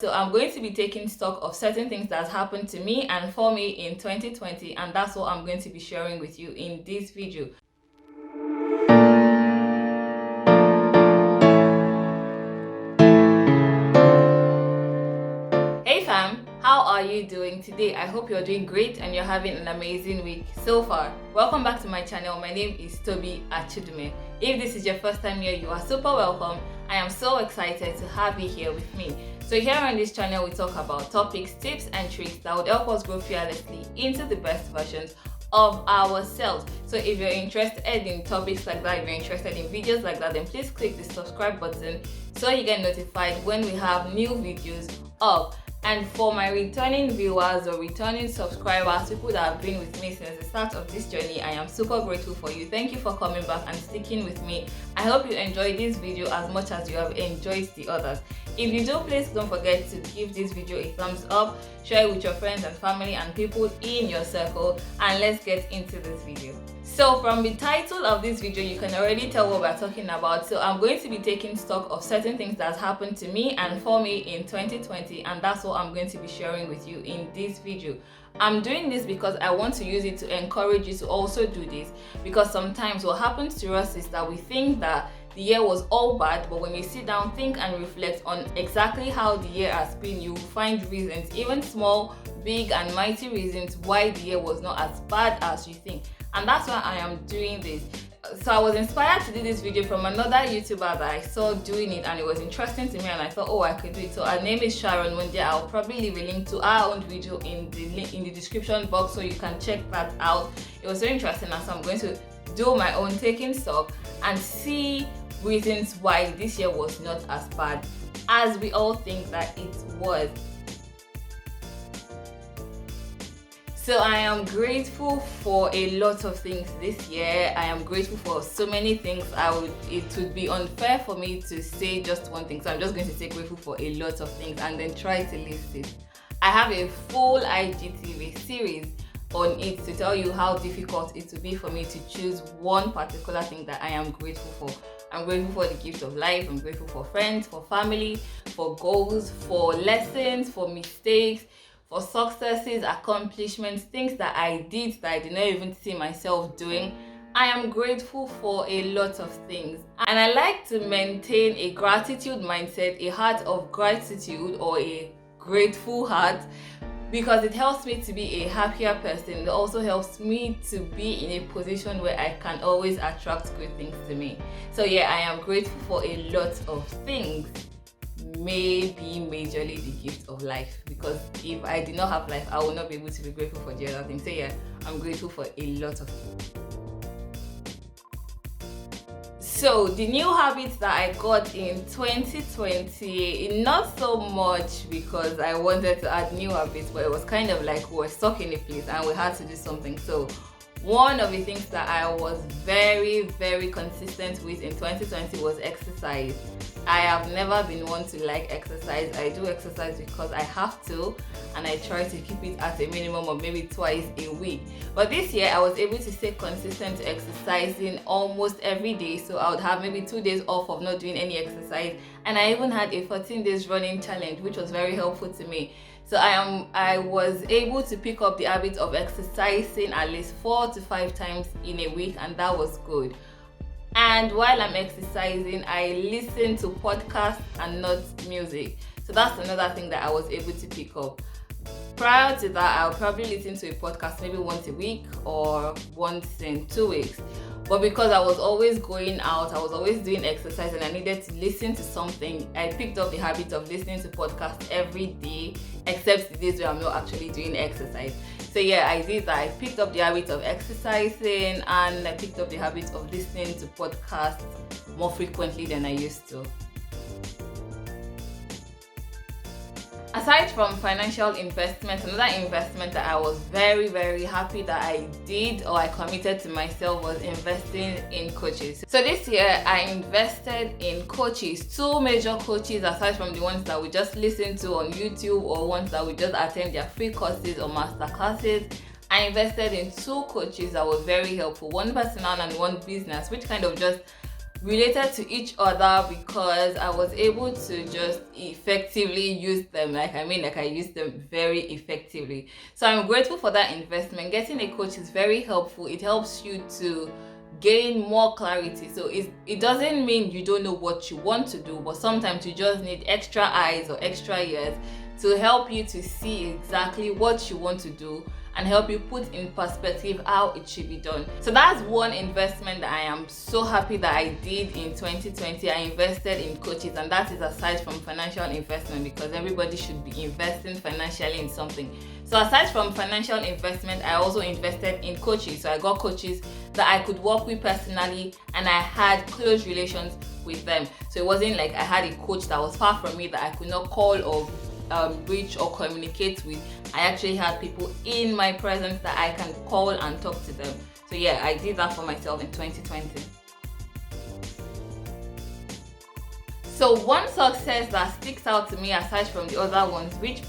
So I'm going to be taking stock of certain things that happened to me and for me in 2020, and that's what I'm going to be sharing with you in this video. Hey fam, how are you doing today? I hope you're doing great and you're having an amazing week so far. Welcome back to my channel. My name is Tobi Achudume. If this is your first time here, you are super welcome. I am so excited to have you here with me. So here on this channel, we talk about topics, tips and tricks that would help us grow fearlessly into the best versions of ourselves. So if you're interested in topics like that, if you're interested in videos like that, then please click the subscribe button so you get notified when we have new videos up. And for my returning viewers or returning subscribers, people that have been with me since the start of this journey, I am super grateful for you. Thank you for coming back and sticking with me. I hope you enjoyed this video as much as you have enjoyed the others. If you do, please don't forget to give this video a thumbs up, share it with your friends and family and people in your circle, and let's get into this video. So from the title of this video, you can already tell what we're talking about. So I'm going to be taking stock of certain things that happened to me and for me in 2020, and that's what I'm going to be sharing with you in this video. I'm doing this because I want to use it to encourage you to also do this, because sometimes what happens to us is that we think that the year was all bad, but when you sit down, think and reflect on exactly how the year has been, you will find reasons, even small, big and mighty reasons why the year was not as bad as you think. And that's why I am doing this. So I was inspired to do this video from another YouTuber that I saw doing it, and it was interesting to me, and I thought, oh, I could do it. So her name is Sharon Mundia. I'll probably leave a link to our own video in the description box so you can check that out. It was very interesting, and so I'm going to do my own taking stock and see reasons why this year was not as bad as we all think that it was. So I am grateful for a lot of things this year. I am grateful for so many things. It would be unfair for me to say just one thing. So I'm just going to say grateful for a lot of things and then try to list it. I have a full IGTV series on it to tell you how difficult it would be for me to choose one particular thing that I am grateful for. I'm grateful for the gift of life. I'm grateful for friends, for family, for goals, for lessons, for mistakes, for successes, accomplishments, things that I did that I did not even see myself doing. I am grateful for a lot of things. And I like to maintain a gratitude mindset, a heart of gratitude or a grateful heart, because it helps me to be a happier person. It also helps me to be in a position where I can always attract good things to me. So yeah, I am grateful for a lot of things. Maybe majorly the gift of life, because if I did not have life, I would not be able to be grateful for the other things. So yeah, I'm grateful for a lot of things. So the new habits that I got in 2020, not so much because I wanted to add new habits, but it was kind of like we were stuck in a place and we had to do something. So one of the things that I was very, very consistent with in 2020 was exercise. I have never been one to like exercise. I do exercise because I have to, and I try to keep it at a minimum of maybe twice a week. But this year I was able to stay consistent to exercising almost every day. So I would have maybe 2 days off of not doing any exercise, and I even had a 14 days running challenge, which was very helpful to me. So I was able to pick up the habit of exercising at least 4 to 5 times in a week, and that was good. And while I'm exercising, I listen to podcasts and not music. So that's another thing that I was able to pick up. Prior to that, I'll probably listen to a podcast maybe once a week or once in 2 weeks. But because I was always going out, I was always doing exercise, and I needed to listen to something, I picked up the habit of listening to podcasts every day, except the days where I'm not actually doing exercise. So yeah, I did that. I picked up the habit of exercising, and I picked up the habit of listening to podcasts more frequently than I used to. Aside from financial investment, another investment that I was very, very happy that I did or I committed to myself was investing in coaches. So this year I invested in coaches, 2 major coaches aside from the ones that we just listen to on YouTube or ones that we just attend their free courses or master classes. I invested in 2 coaches that were very helpful, one personal and one business, which kind of just related to each other because I was able to just effectively use them. I use them very effectively. So I'm grateful for that investment. Getting a coach is very helpful. It helps you to gain more clarity. So it doesn't mean you don't know what you want to do, but sometimes you just need extra eyes or extra ears to help you to see exactly what you want to do and help you put in perspective how it should be done. So that's one investment that I am so happy that I did in 2020. I invested in coaches, and that is aside from financial investment, because everybody should be investing financially in something. So aside from financial investment, I also invested in coaches. So I got coaches that I could work with personally, and I had close relations with them. So it wasn't like I had a coach that was far from me that I could not call or reach or communicate with. I actually had people in my presence that I can call and talk to them. So yeah, I did that for myself in 2020. So one success that sticks out to me aside from the other ones, which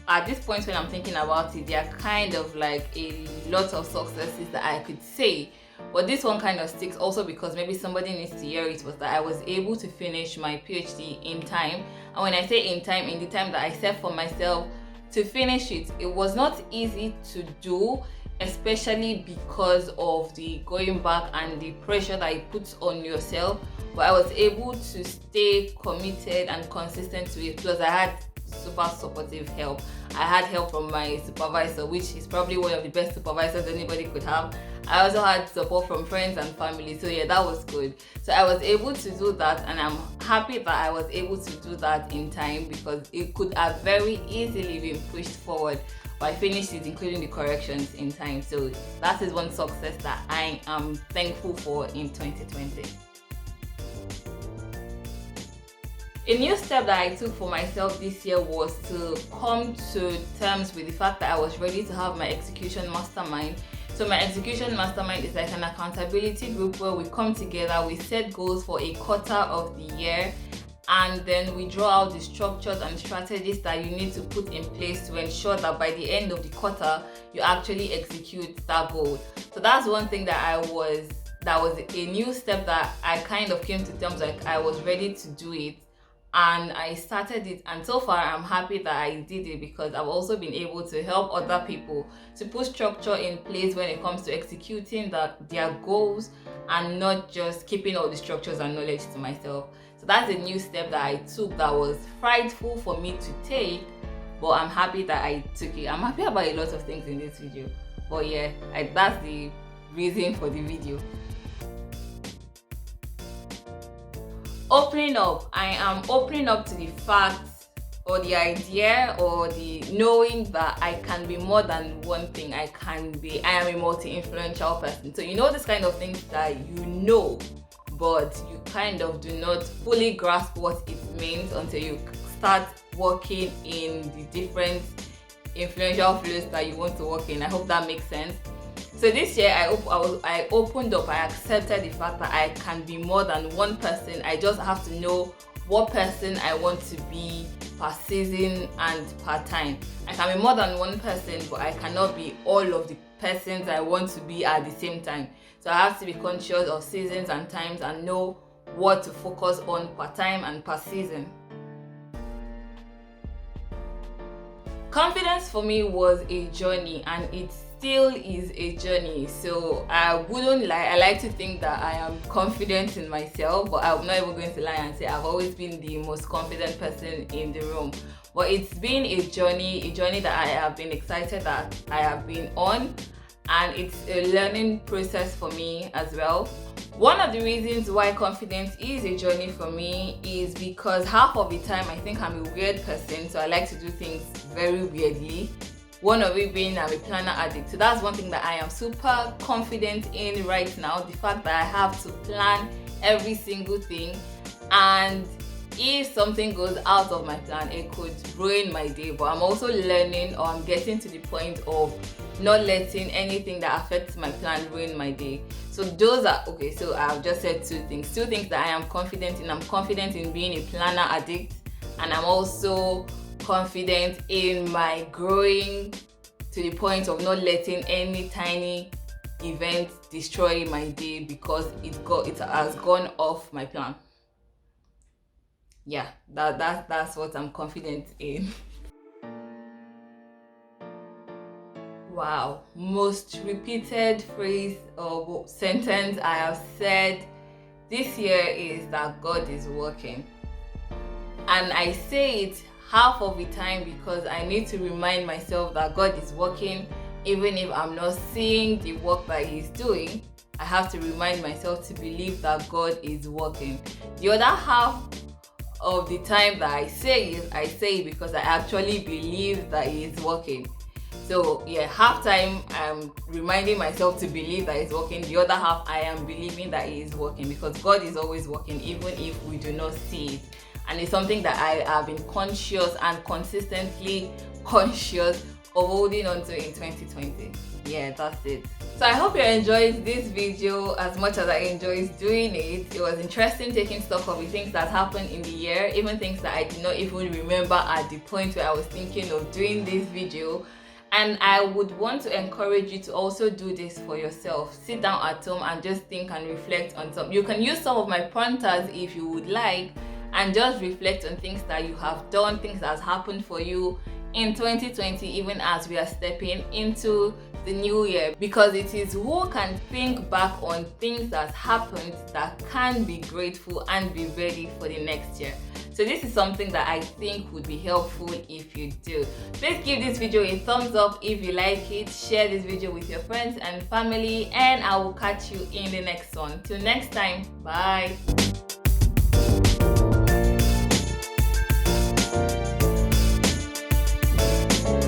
at this point when I'm thinking about it, they are kind of like a lot of successes that I could say, but this one kind of sticks also because maybe somebody needs to hear it, was that I was able to finish my PhD in time. And when I say in time, in the time that I set for myself to finish it, it was not easy to do, especially because of the going back and the pressure that it puts on yourself. But I was able to stay committed and consistent to it. Plus I had super supportive help. I had help from my supervisor, which is probably one of the best supervisors anybody could have. I also had support from friends and family, so yeah, that was good. So I was able to do that, and I'm happy that I was able to do that in time, because it could have very easily been pushed forward, but I finished it, including the corrections, in time. So that is one success that I am thankful for in 2020. A new step that I took for myself this year was to come to terms with the fact that I was ready to have my execution mastermind. So my execution mastermind is like an accountability group where we come together, we set goals for a quarter of the year, and then we draw out the structures and strategies that you need to put in place to ensure that by the end of the quarter, you actually execute that goal. So that's one thing that was a new step that I kind of came to terms, like I was ready to do it. And I started it, and so far I'm happy that I did it, because I've also been able to help other people to put structure in place when it comes to executing their goals, and not just keeping all the structures and knowledge to myself. So that's a new step that I took that was frightful for me to take, but I'm happy that I took it. I'm happy about a lot of things in this video, but yeah, that's the reason for the video. Opening up. I am opening up to the fact, or the idea, or the knowing that I can be more than one thing. I am a multi-influential person. So you know this kind of things that you know, but you kind of do not fully grasp what it means until you start working in the different influential fields that you want to work in. I hope that makes sense. So this year I opened up, I accepted the fact that I can be more than one person. I just have to know what person I want to be per season and per time. I can be more than one person, but I cannot be all of the persons I want to be at the same time. So I have to be conscious of seasons and times and know what to focus on per time and per season. Confidence for me was a journey, and it still is a journey. So I wouldn't lie, I like to think that I am confident in myself, but I'm not even going to lie and say I've always been the most confident person in the room. But it's been a journey that I have been excited that I have been on, and it's a learning process for me as well. One of the reasons why confidence is a journey for me is because half of the time I think I'm a weird person, so I like to do things very weirdly. One of it being I'm a planner addict. So that's one thing that I am super confident in right now, the fact that I have to plan every single thing, and if something goes out of my plan, it could ruin my day. But I'm also learning, or I'm getting to the point of not letting anything that affects my plan ruin my day. So those are okay. So I've just said two things that I am confident in. I'm confident in being a planner addict, and I'm also confident in my growing to the point of not letting any tiny event destroy my day because it has gone off my plan. Yeah, that's what I'm confident in. Wow, most repeated phrase or sentence I have said this year is that God is working. And I say it half of the time because I need to remind myself that God is working. Even if I'm not seeing the work that He's doing, I have to remind myself to believe that God is working. The other half of the time that I say it because I actually believe that He is working. So yeah, half time I'm reminding myself to believe that it's working. The other half I am believing that it is working, because God is always working even if we do not see it. And it's something that I have been conscious and consistently conscious of holding on to in 2020. Yeah, that's it. So I hope you enjoyed this video as much as I enjoyed doing it. It was interesting taking stock of the things that happened in the year, even things that I did not even remember at the point where I was thinking of doing this video. And I would want to encourage you to also do this for yourself. Sit down at home and just think and reflect on some. You can use some of my pointers if you would like, and just reflect on things that you have done, things that has happened for you in 2020, even as we are stepping into the new year. Because it is who can think back on things that happened that can be grateful and be ready for the next year. So this is something that I think would be helpful if you do. Please give this video a thumbs up if you like it. Share this video with your friends and family, and I will catch you in the next one. Till next time, bye.